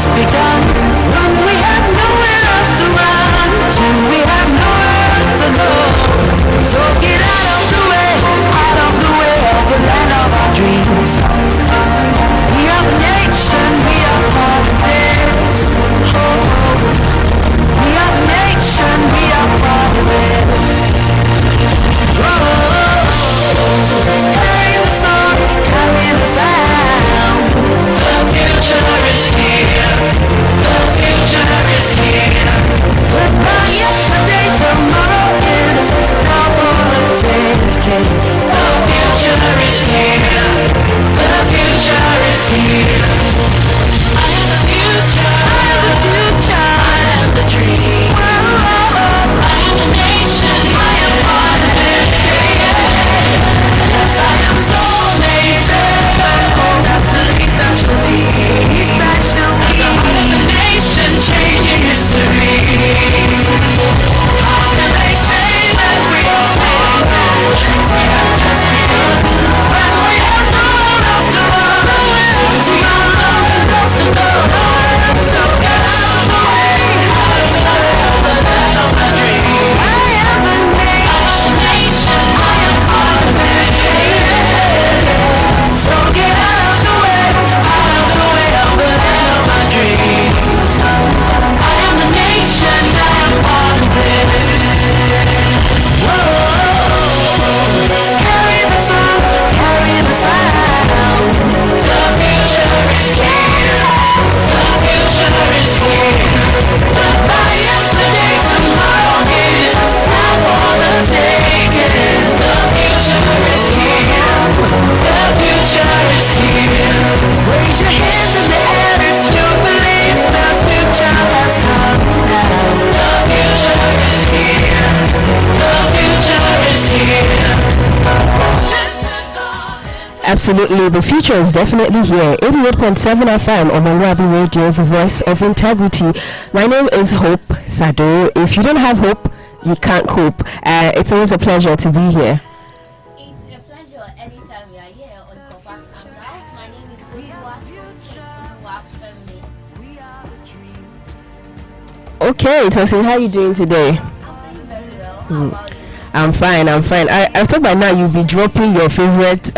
just begun. When we have nowhere else to run to, we have nowhere else to go. So get out of the way of the land of our dreams. We are the nation, we are part of this. We are the nation, we are part of this. Carry the song, carry the sound. The future is here. The future is here. Goodbye yesterday, tomorrow is now for the taking. The future is here. The future is here. I am the future. I am the future. I am the dream. I am the nation. I am part of this. Yes, I am so amazing. That's the least I shall be. Least I shall be. At the heart of the nation, changing history. How can they say that we are failing? We have just begun. When we have nowhere else to run, nowhere else to run, nowhere else to go, nowhere else to get out of the way. Out of the land of my dream. I am the nation. I am part of this. So get out of the way of the land of my dreams. I am the nation, I am part of this. Whoa. Carry the song, carry the sound. The future is here. The future is here. Goodbye yesterday, tomorrow is now for the taking. The future is here. The future is here. Raise your hands in the air if you believe the future has come now. The future is here. The future is here. Absolutely, the future is definitely here. 88.7 FM omoluwabi Radio, the voice of integrity. My name is Hope Sado. If you don't have hope, you can't cope. It's always a pleasure to be here. It's a pleasure anytime we are here on Compass Hangout. My name is omoluwabi. Okay, Tosin, how are you doing today? I'm doing very well. How about you? I'm fine. I thought by now you'd be dropping your favorite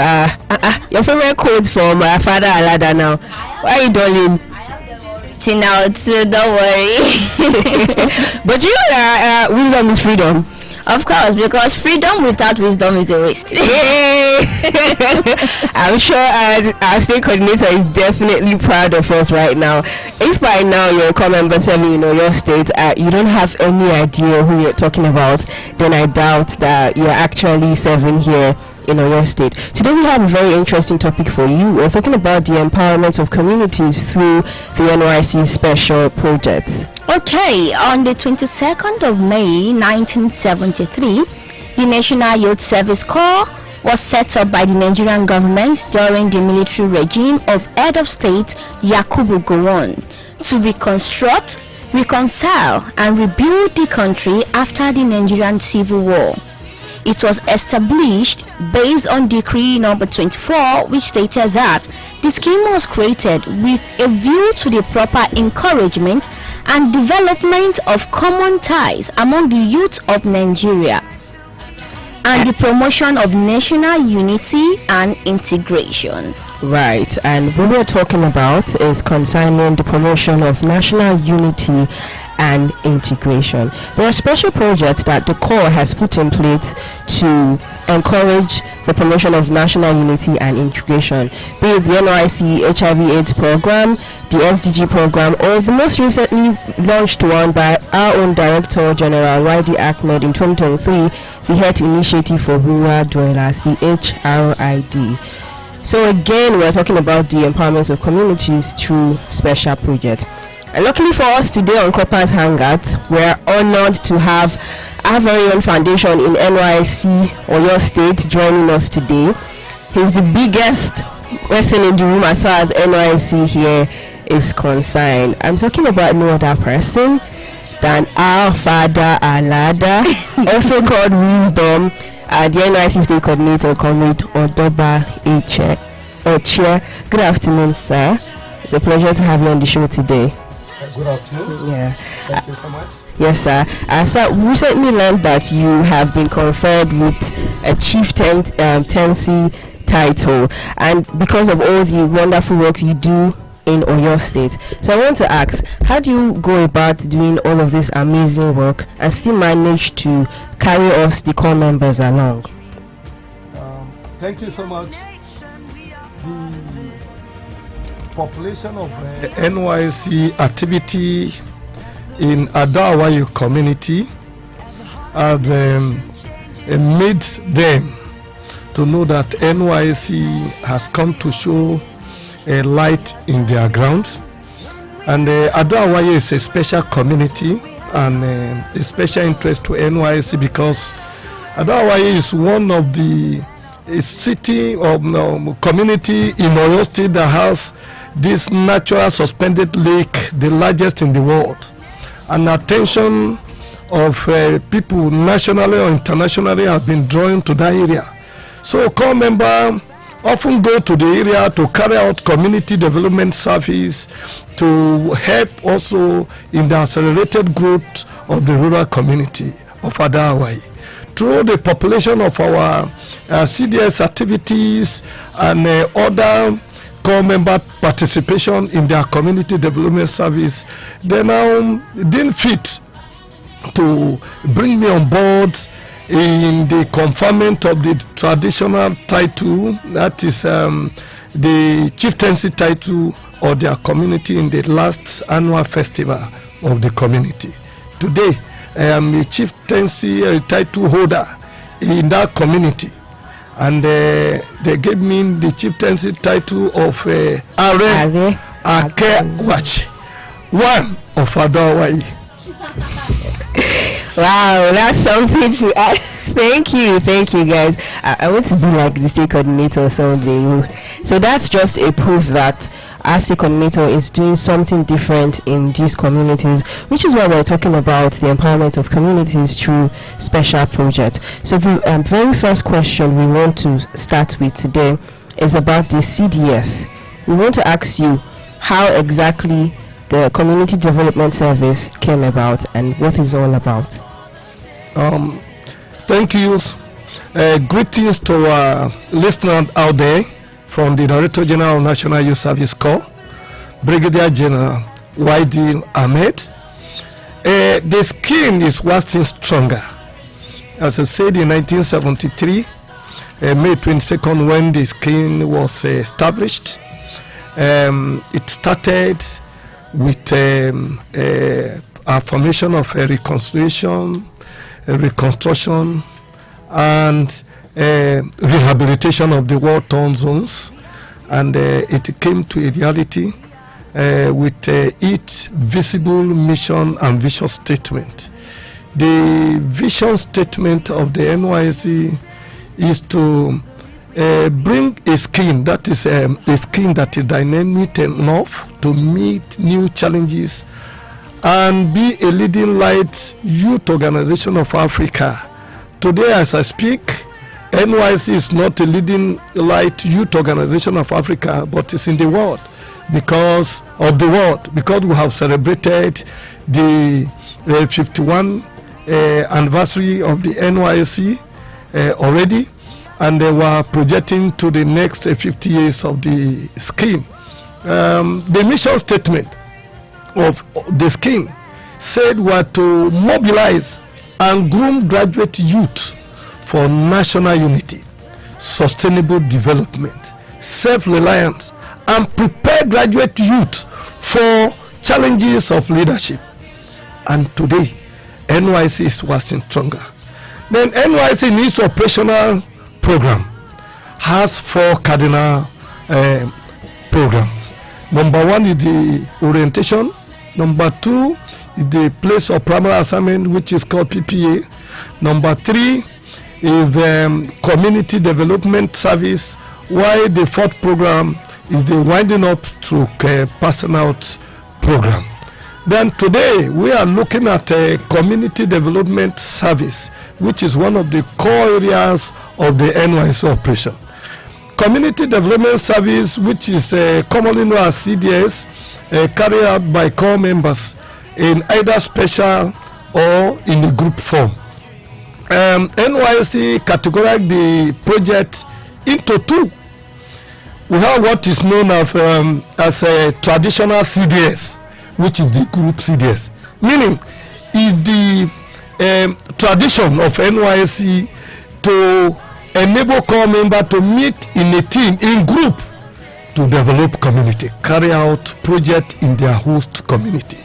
quotes from Father Alada now. Why are you darling? I have them all written out, so don't worry. But you know wisdom is freedom. Of course, because freedom without wisdom is a waste. Yay! I'm sure our state coordinator is definitely proud of us right now. If by now you're core member 7, you know your state, you don't have any idea who you're talking about, then I doubt that you're actually 7 here in your state. Today we have a very interesting topic for you. We're talking about the empowerment of communities through the NYC special projects. Okay, on the 22nd of May 1973, the National Youth Service Corps was set up by the Nigerian government during the military regime of head of state Yakubu Gowon to reconstruct, reconcile and rebuild the country after the Nigerian Civil War. It was established based on Decree number 24, which stated that the scheme was created with a view to the proper encouragement and development of common ties among the youth of Nigeria and the promotion of national unity and integration. Right, and what we're talking about is concerning the promotion of national unity and integration. There are special projects that the Corps has put in place to encourage the promotion of national unity and integration, be it the NYC HIV/AIDS program, the SDG program, or the most recently launched one by our own Director General YD Ahmed in 2023, the Health Initiative for Rural Dwellers, the HRID. So again, we're talking about the empowerment of communities through special projects. And luckily for us today on Compass Hangout, we're honored to have our very own foundation in NYC or your state joining us today. He's the biggest person in the room as far as NYC here is concerned. I'm talking about no other person than our Father Alada, also called Wisdom, the NYC State Coordinator, Comrade Odoba Ochie. Good afternoon, sir. It's a pleasure to have you on the show today. Good afternoon. Yeah. Thank you so much. Yes, sir. So we recently learned that you have been conferred with a chieftaincy title, and because of all the wonderful work you do in Oyo State. So I want to ask, how do you go about doing all of this amazing work and still manage to carry us, the core members, along? Thank you so much. The population of the NYC activity in Adawayo community has made them to know that NYC has come to show a light in their ground. And Adawayo is a special community and a special interest to NYC because Adawayo is one of the city or community in Oyo State that has this natural suspended lake, the largest in the world. And attention of people nationally or internationally have been drawn to that area. So core members often go to the area to carry out community development service to help also in the accelerated growth of the rural community of Adawayo. Through the population of our CDS activities and other core member participation in their community development service, they now didn't fit to bring me on board in the conferment of the traditional title, that is the chieftaincy title of their community in the last annual festival of the community. Today, I am a chieftaincy title holder in that community, and they gave me the chieftaincy title of Are Akewach, one of Adawayo. Wow, that's something to add. Thank you guys. I want to be like the state coordinator or something. So that's just a proof that our state coordinator is doing something different in these communities, which is why we're talking about the empowerment of communities through special projects. So the very first question we want to start with today is about the CDS. We want to ask you how exactly the Community Development Service came about and what it's all about. Thank you. Greetings to our listeners out there from the Director General of National Youth Service Corps, Brigadier General Waidil Ahmed. The scheme is waxing stronger. As I said in 1973, May 22nd, when the scheme was established, it started with a formation of a reconciliation, a reconstruction, and rehabilitation of the war-torn zones, and it came to a reality with its visible mission and vision statement. The vision statement of the NYC is to bring a scheme that is dynamic enough to meet new challenges and be a leading light youth organization of Africa. Today, as I speak, NYC is not a leading light youth organization of Africa, but it's in the world because we have celebrated the 51 anniversary of the NYC already, and they were projecting to the next 50 years of the scheme. The mission statement of the scheme said were to mobilize and groom graduate youth for national unity, sustainable development, self-reliance, and prepare graduate youth for challenges of leadership. And today, NYC is waxing stronger. Then NYC in its operational program has 4 cardinal programs. Number 1 is the orientation. Number 2 is the place of primary assignment, which is called PPA. Number 3 is the community development service, while the 4th program is the winding up through passing out program. Then today we are looking at a community development service, which is one of the core areas of the NYC operation. Community Development Service, which is commonly known as CDS, carried out by core members in either special or in a group form. NYSC categorized the project into two. We have what is known as a traditional CDS, which is the group CDS, meaning is the tradition of NYSC to enable core member to meet in a team, in group, to develop community, carry out project in their host community.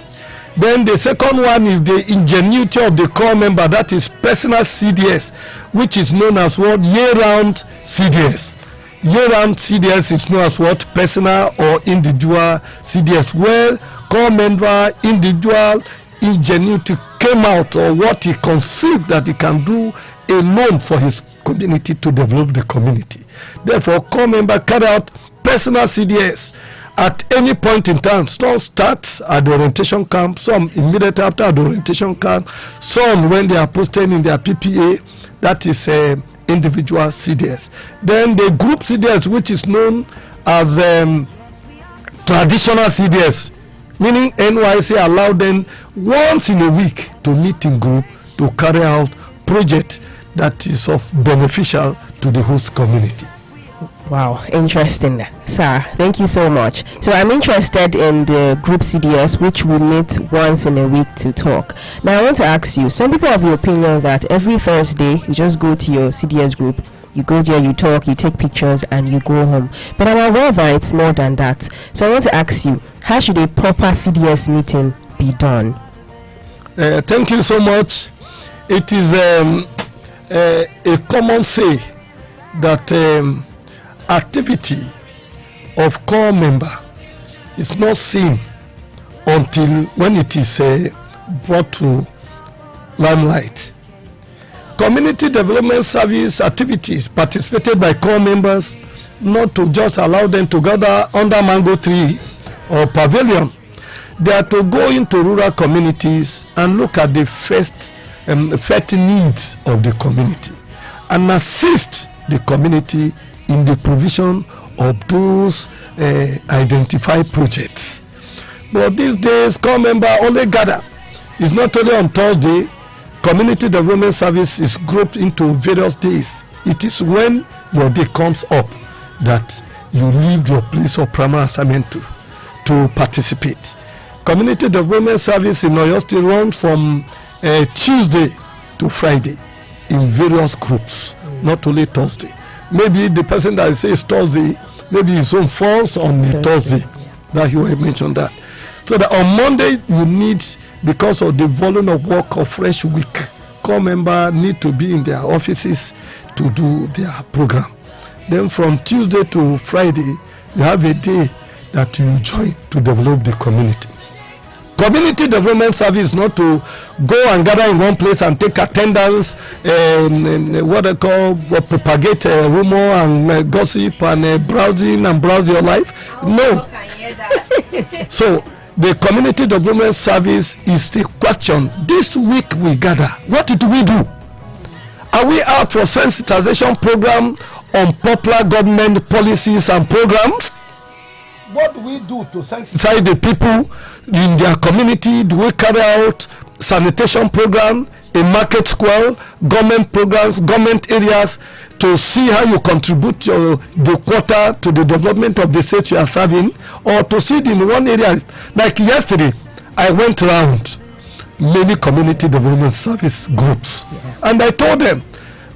Then the second one is the ingenuity of the core member, that is personal CDS, which is known as what? Year-round CDS. Year-round CDS is known as what? Personal or individual CDS, where core member individual ingenuity came out, or what he conceived that he can do alone for his community to develop the community. Therefore, core member carry out personal CDS at any point in time. Some start at the orientation camp, some immediately after the orientation camp, some when they are posted in their PPA, that is individual CDS. Then the group CDS, which is known as traditional CDS, meaning NYC allowed them once in a week to meet in group to carry out project that is of beneficial to the host community. Wow, interesting, sir. Thank you so much. So I'm interested in the group CDS, which we meet once in a week to talk. Now I want to ask you, some people have the opinion that every Thursday you just go to your CDS group, you go there, you talk, you take pictures, and you go home. But I'm aware that it's more than that. So I want to ask you, how should a proper CDS meeting be done? Thank you so much. It is a common say that activity of core member is not seen until when it is brought to limelight. Community development service activities participated by core members, not to just allow them to gather under mango tree or pavilion. They are to go into rural communities and look at the first needs of the community and assist the community in the provision of those identified projects. But these days, core member only gather. It's not only on Thursday. Community development service is grouped into various days. It is when your day comes up that you leave your place of primary assignment to participate. Community development service in Oyo State runs from Tuesday to Friday in various groups, not only Thursday. Maybe the person that says Thursday, maybe his own falls on the Thursday. That you mentioned that. So that on Monday you need, because of the volume of work of fresh week, core member need to be in their offices to do their program. Then from Tuesday to Friday, you have a day that you join to develop the community. Community development service not to go and gather in one place and take attendance, what they call propagate rumor and gossip and browse your life. No. So the community development service is the question. This week we gather. What did we do? Are we out for sensitization program on popular government policies and programs? What do we do to sensitize the people in their community? Do we carry out sanitation program, a market square, government programs, government areas to see how you contribute the quota to the development of the state you are serving, or to see it in one area? Like yesterday, I went around many community development service groups, and I told them,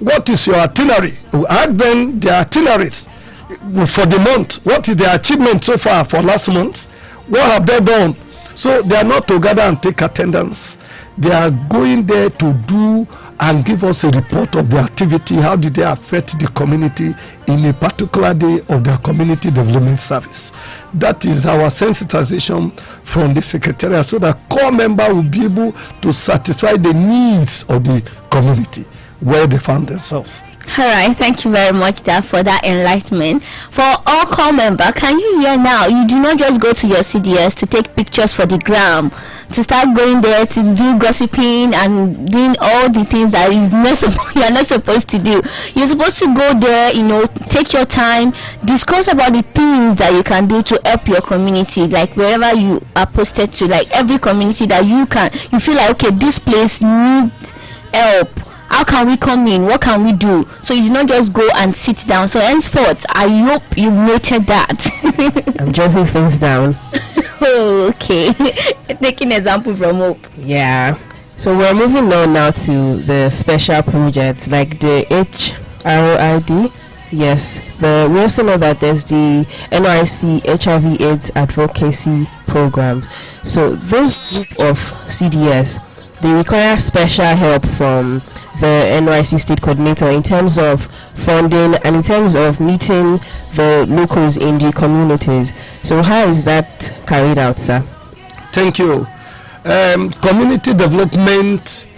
what is your itinerary? We asked them their itineraries for the month. What is their achievement so far for last month? What have they done? So they are not together and take attendance. They are going there to do and give us a report of their activity. How did they affect the community in a particular day of their community development service? That is our sensitization from the secretariat, so that core member will be able to satisfy the needs of the community where they found themselves. All right, thank you very much for that enlightenment. For all call member, can you hear now? You do not just go to your CDS to take pictures for the gram, to start going there to do gossiping and doing all the things that is not you're not supposed to do. You're supposed to go there, take your time, discuss about the things that you can do to help your community, like wherever you are posted to, like every community that you feel like, okay, this place needs help. How can we come in? What can we do? So you do not just go and sit down. So henceforth, I hope you noted that. I'm jotting things down. Oh, okay. Taking example from Hope. Yeah. So we're moving on now to the special projects like the HRID. Yes. We also know that there's the NYC HIV/AIDS advocacy program. So those group of CDS, they require special help from the NYC state coordinator in terms of funding and in terms of meeting the locals in the communities. So how is that carried out, sir? Thank you. Community Development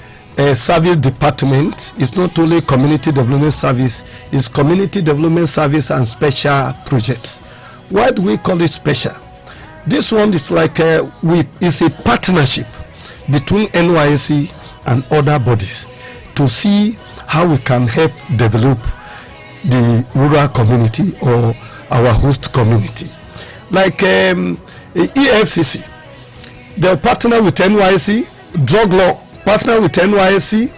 Service Department is not only Community Development Service, it's Community Development Service and Special Projects. Why do we call it special? This one is like it's a partnership between NYC and other bodies to see how we can help develop the rural community or our host community. Like EFCC, they'll partner with NYC, Drug Law partner with NYC,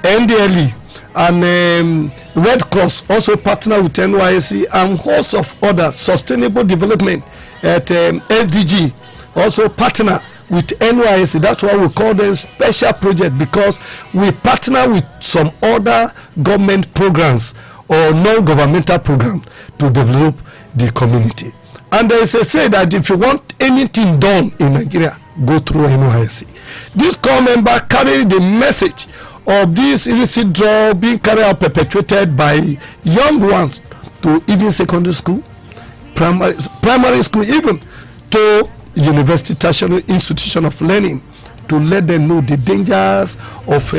NDLE and Red Cross also partner with NYC, and host of other sustainable development at SDG also partner with NYC. That's why we call them special project, because we partner with some other government programs or non-governmental programs to develop the community. And there is a say that if you want anything done in Nigeria, go through NYC. This core member carry the message of this illicit drug being carried out, perpetuated by young ones to even secondary school, primary school, even to university, tertiary institution of learning, to let them know the dangers of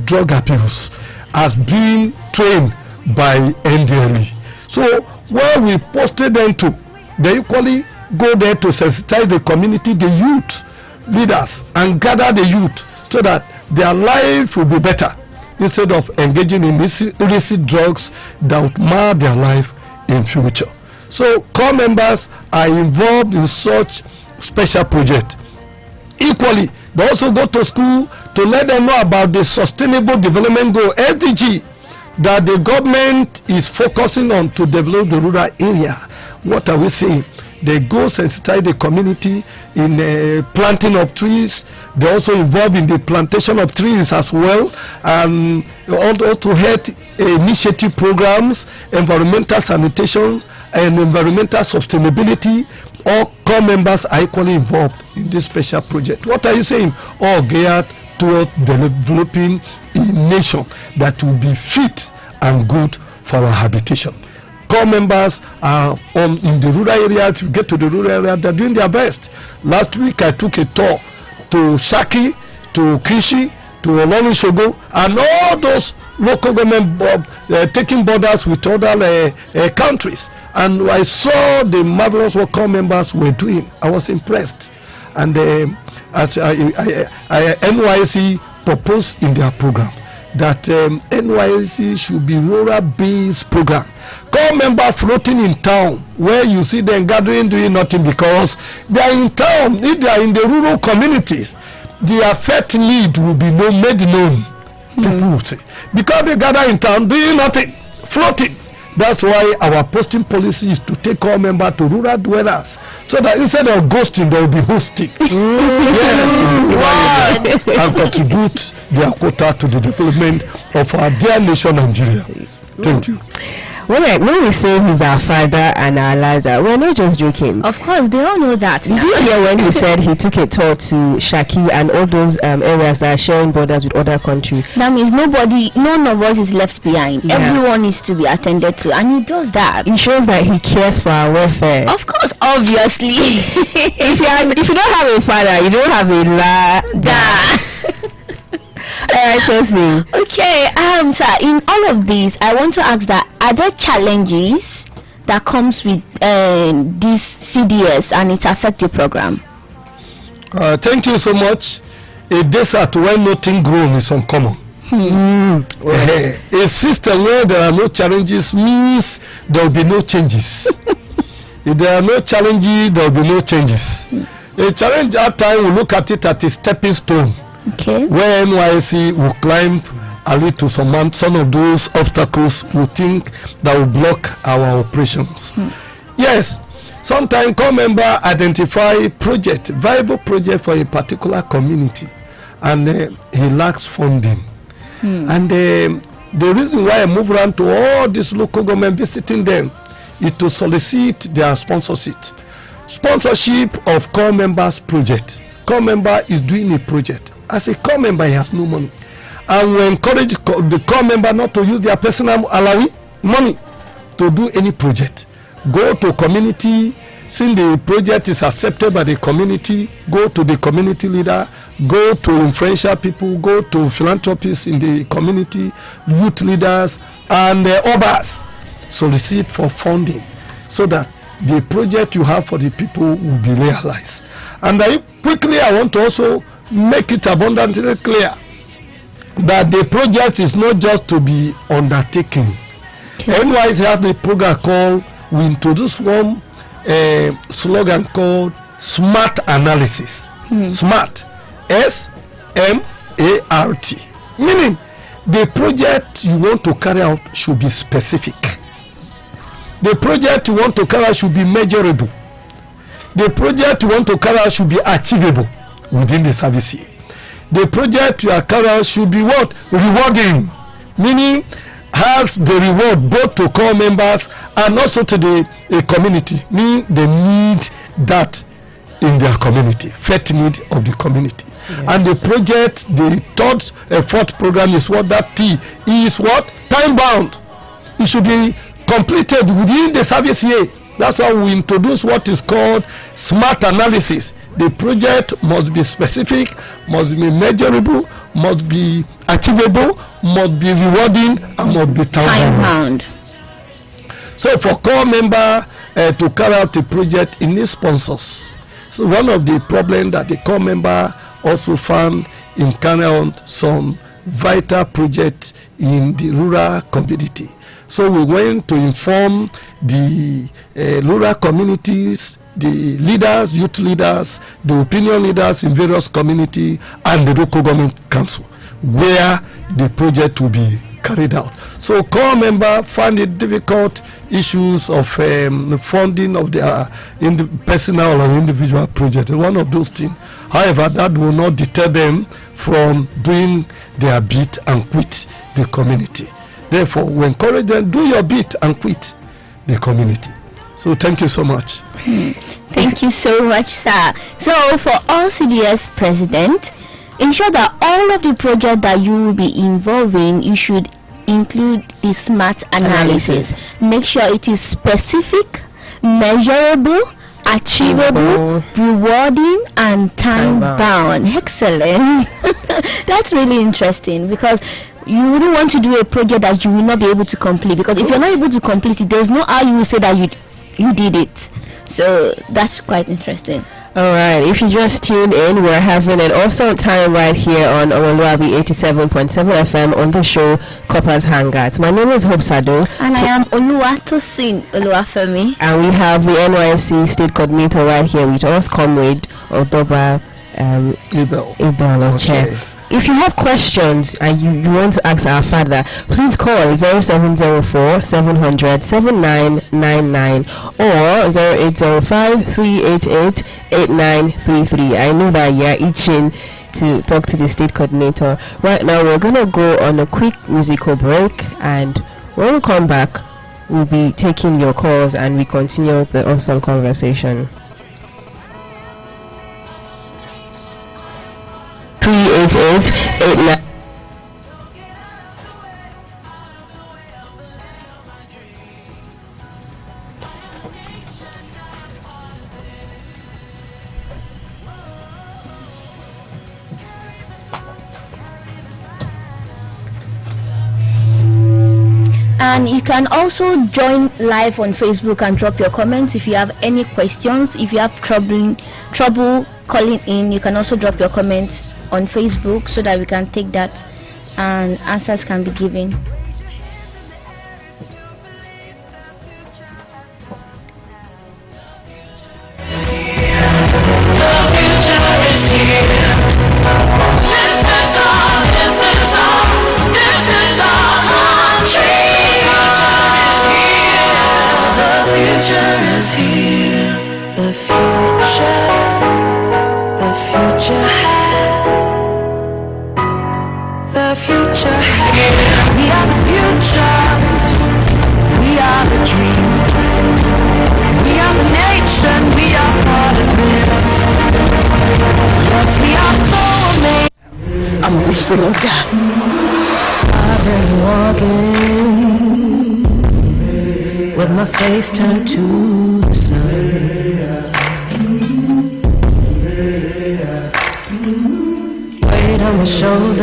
drug abuse as being trained by NDLE. So where we posted them to, they equally go there to sensitize the community, the youth leaders, and gather the youth so that their life will be better, instead of engaging in illicit drugs that would mar their life in future. So core members are involved in such special project. Equally, they also go to school to let them know about the sustainable development goal, SDG, that the government is focusing on to develop the rural area. What are we saying? They go sensitize the community in planting of trees. They also involved in the plantation of trees as well, and also to health initiative programs, environmental sanitation, and environmental sustainability. All core members are equally involved in this special project. What are you saying? All geared towards developing a nation that will be fit and good for our habitation. Core members are in the rural areas. You get to the rural area, they're doing their best. Last week I took a tour to Shaki, to Kishi, to Olonishogo, and all those local government taking borders with other countries. And I saw the marvelous work core members were doing. I was impressed. And as NYC proposed in their program that NYC should be rural-based program. Core members floating in town, where you see them gathering doing nothing because they are in town. If they are in the rural communities, their felt need will be made known. People will say, because they gather in town doing nothing, floating. That's why our posting policy is to take all members to rural dwellers, so that instead of ghosting, they will be hosting. Yes, and contribute their quota to the development of our dear nation, Nigeria. Thank you. When we say he's our father and our ladder, we're not just joking. Of course, they all know that. Did you hear when he said he took a tour to Shaki and all those areas that are sharing borders with other countries? That means none of us is left behind. Yeah. Everyone needs to be attended to, and he does that. It shows that he cares for our welfare. Of course, obviously. if you don't have a father, you don't have a ladder. right, Sophie. Okay, sir, in all of these, I want to ask that are there challenges that comes with this CDS and its affective program? Thank you so much. A desert where nothing grown is uncommon. A system where there are no challenges means there will be no changes. If there are no challenges, there will be no changes. A challenge at time we look at it as a stepping stone. Okay. Where NYC will climb a little some of those obstacles we think that will block our operations. Yes, sometimes core member identify project, viable project for a particular community, and he lacks funding. And the reason why I move around to all these local government visiting them is to solicit their sponsorship of core members project. Core member is doing a project. As a core member, he has no money, and we encourage the core member not to use their personal money to do any project. Go to community. Since the project is accepted by the community, go to the community leader, go to influential people, go to philanthropists in the community, youth leaders, and others. Solicit for funding so that the project you have for the people will be realized. And quickly, I want to also make it abundantly clear that the project is not just to be undertaken. NYC has a program called, we introduced one slogan called SMART analysis. SMART, S-M-A-R-T, meaning the project you want to carry out should be specific. The project you want to carry out should be measurable. The project you want to carry out should be achievable within the service year. The project you are carrying out should be what? Rewarding, meaning has the reward both to core members and also to the community, meaning they need that in their community, first need of the community. And the project, the fourth program is what that T is what? Time bound. It should be completed within the service year. That's why we introduce what is called SMART analysis. The project must be specific, must be measurable, must be achievable, must be rewarding, and must be time bound. So for core member to carry out the project, it needs sponsors. So one of the problems that the core member also found in carrying out some vital projects in the rural community. So we went to inform the rural communities, the leaders, youth leaders, the opinion leaders in various communities, and the local government council, where the project will be carried out. So core member find it difficult issues of funding of their personal or individual project. One of those things. However, that will not deter them from doing their bit and quit the community. Therefore, we encourage them, do your bit and quit the community. So thank you so much. Thank you so much, sir. So for all CDS president, ensure that all of the projects that you will be involving, you should include the SMART analysis. Make sure it is specific, measurable, achievable, rewarding, and time bound. Excellent. That's really interesting, because you wouldn't want to do a project that you will not be able to complete, because if you're not able to complete it, there's no how you will say that you did it. So that's quite interesting. All right, if you just tuned in, we're having an awesome time right here on omoluwabi 87.7 FM on the show Coppers Hangout. My name is Hope Sado. And I am Oluwatosin Oluwafemi. And we have the NYC State Coordinator right here with us, Comrade Odoba Ibel. If you have questions and you want to ask our father, please call 0704 700 7999 or 0805 388 8933. I know that you are itching to talk to the state coordinator. Right now, we're going to go on a quick musical break, and when we come back, we'll be taking your calls and we continue the awesome conversation. 388 89. And you can also join live on Facebook and drop your comments if you have any questions. If you have trouble calling in, you can also drop your comments on Facebook so that we can take that and answers can be given. I've been walking with my face turned to the sun. Weight on my shoulders,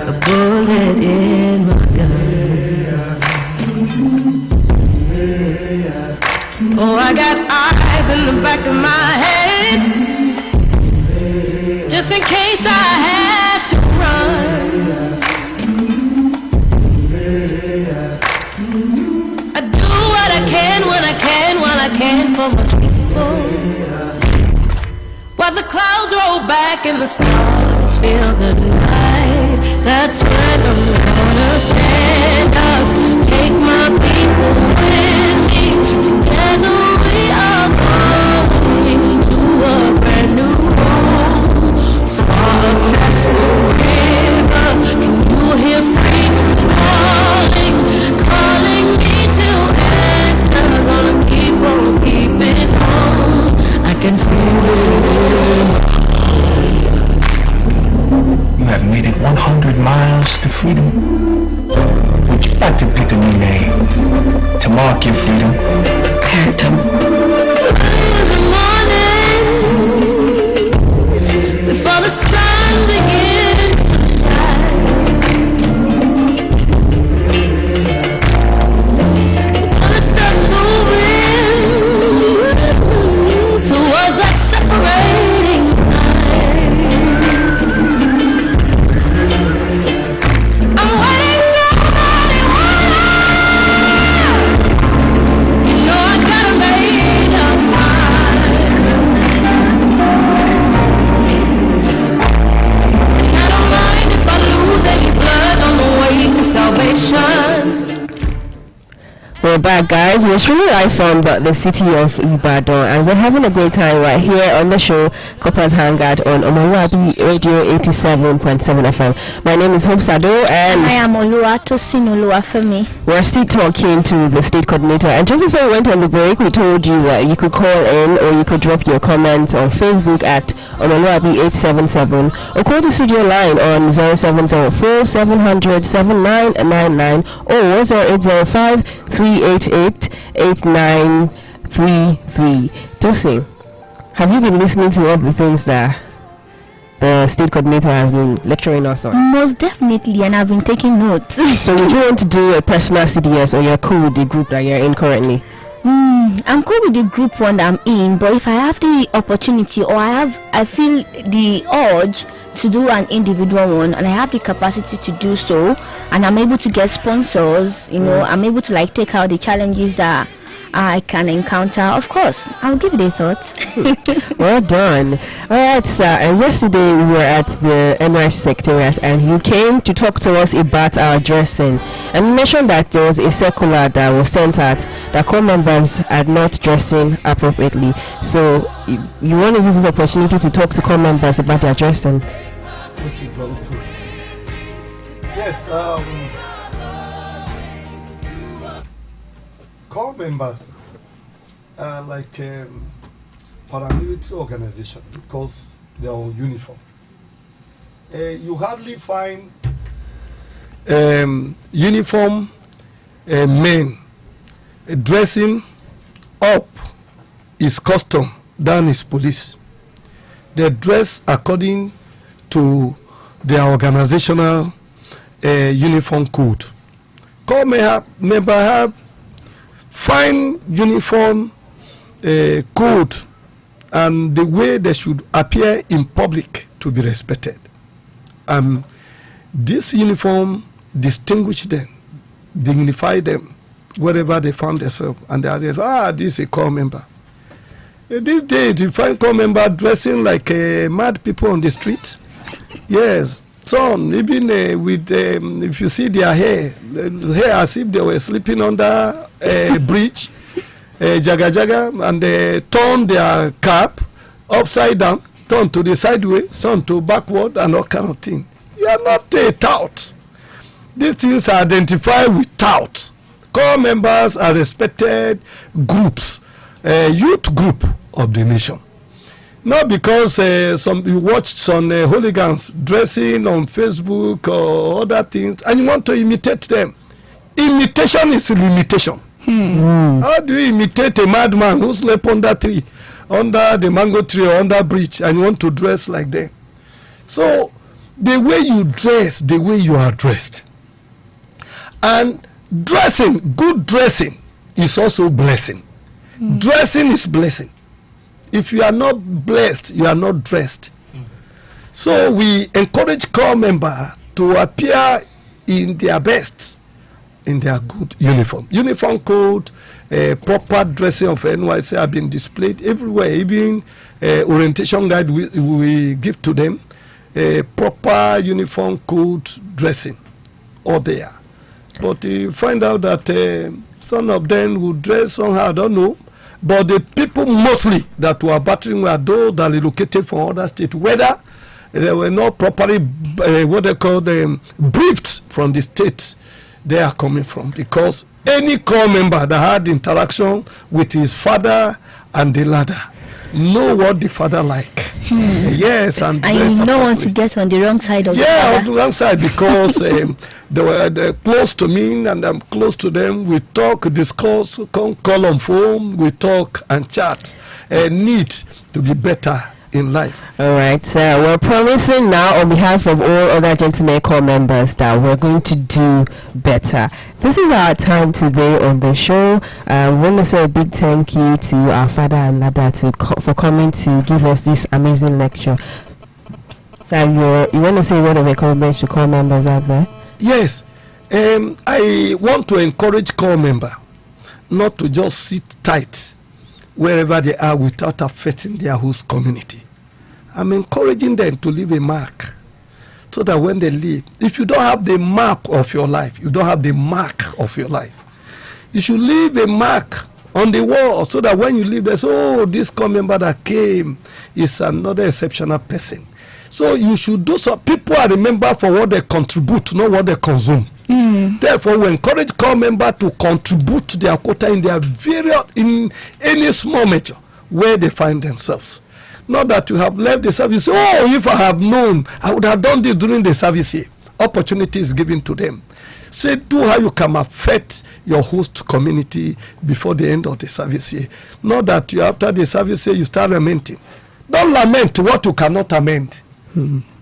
a bullet in my gun. Oh, I got eyes in the back of my head, just in case I have to run. I do what I can when I can, while I can for my people. While the clouds roll back and the stars fill the night, that's when I'm gonna stand up, take my people with me. Together we are going to a brand new home. Far across the river, can you hear freedom calling, calling me to answer? Gonna keep on keeping on. I can feel it. You have made it 100 miles to freedom. Would you like to pick a new name to mark your freedom? Character. In the morning, before the sun begins to shine, we're gonna start moving towards that separating line. I'm waiting through 31 hours. You know I gotta make up mind. And I don't mind if I lose any blood on the way to salvation. We're back, guys. We're streaming live from the city of Ibadan, and we're having a great time right here on the show Coppers Hangout on Omoluwabi Radio 87.7 FM. My name is Hope Sado, and I am Oluwafemi. we're still talking to the state coordinator. And just before we went on the break, we told you that you could call in or you could drop your comment on Facebook at Omoluwabi 877 or call the studio line on 0704 700 7999 or 0805 388 8933. Tosin, have you been listening to all the things that the state coordinator has been lecturing us on? Most definitely, and I've been taking notes. So would you want to do a personal CDS, or you're cool with the group that you're in currently? I'm cool with the group one that I'm in, but if I have the opportunity or I feel the urge to do an individual one and I have the capacity to do so, and I'm able to get sponsors, I'm able to like take out the challenges that I can encounter, of course I'll give it a thought. Well done. Alright, sir. And yesterday we were at the NYC Secretariat and you came to talk to us about our dressing, and you mentioned that there was a circular that was sent out that core members are not dressing appropriately. So you want to use this opportunity to talk to core members about their dressing? Which is very true. Yes, core members are like paramilitary organization because they are on uniform. You hardly find uniform men dressing up is custom than is police. They dress according to their organizational uniform code. Corps member have fine uniform code and the way they should appear in public to be respected. This uniform distinguish them, dignify them wherever they found themselves, and they are this is a corps member. These days you find corps member dressing like mad people on the street. Yes, some even with if you see their hair as if they were sleeping under a bridge, jaga, and they turn their cap upside down, turn to the sideways, turn to backward, and all kind of thing. You are not a tout. These things are identified with tout. Corps members are respected groups, youth group of the nation. Not because you watch some hooligans dressing on Facebook or other things and you want to imitate them. Imitation is a limitation. How do you imitate a madman who slept under tree, under the mango tree or under bridge, and you want to dress like them? So the way you dress, the way you are dressed. And dressing, good dressing is also blessing. Dressing is blessing. If you are not blessed, you are not dressed. So we encourage corps members to appear in their best, in their good uniform. Uniform code, proper dressing of NYC have been displayed everywhere. Even orientation guide we give to them, proper uniform code dressing, all there. But you find out that some of them will dress somehow, I don't know. But the people mostly that were battering were those that relocated from other states, whether they were not properly what they call them briefed from the states they are coming from. Because any corps member that had interaction with his father and the ladder know what the father like. Yes, and you don't want to get on the wrong side of the father. on the wrong side, because they're close to me and I'm close to them. We talk, discuss, call on phone, we talk and chat. Need to be better in life. All right, we're promising now on behalf of all other gentlemen corps members that we're going to do better. This is our time today on the show. We want to say a big thank you to our father and mother for coming to give us this amazing lecture. So you want to say a word of encouragement to corps members out there? Yes, I want to encourage corps members not to just sit tight wherever they are without affecting their host community. I'm encouraging them to leave a mark so that when they leave, if you don't have the map of your life, you don't have the mark of your life, you should leave a mark on the wall so that when you leave, they say, oh, this corps member that came is another exceptional person. So you should do so. People are remembered for what they contribute, not what they consume. Therefore, we encourage corps members to contribute to their quota in their various, in any small measure where they find themselves. Not that you have left the service. Oh, if I have known, I would have done this during the service here. Opportunity is given to them. Say, do how you can affect your host community before the end of the service here. Not that you after the service here you start lamenting. Don't lament what you cannot amend.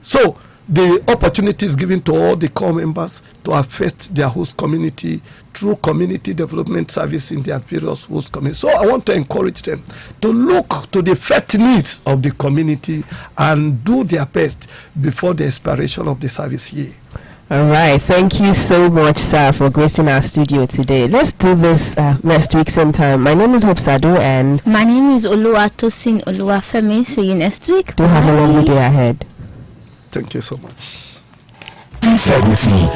So the opportunity is given to all the corps members to affect their host community through community development service in their various host communities. So I want to encourage them to look to the first needs of the community and do their best before the expiration of the service year. All right, thank you so much, sir, for gracing our studio today. Let's do this next week sometime. My name is Hope Sado, and my name is Oluwatosin Oluwafemi. See you next week. Do have a lovely day ahead. Thank you so much. Integrity.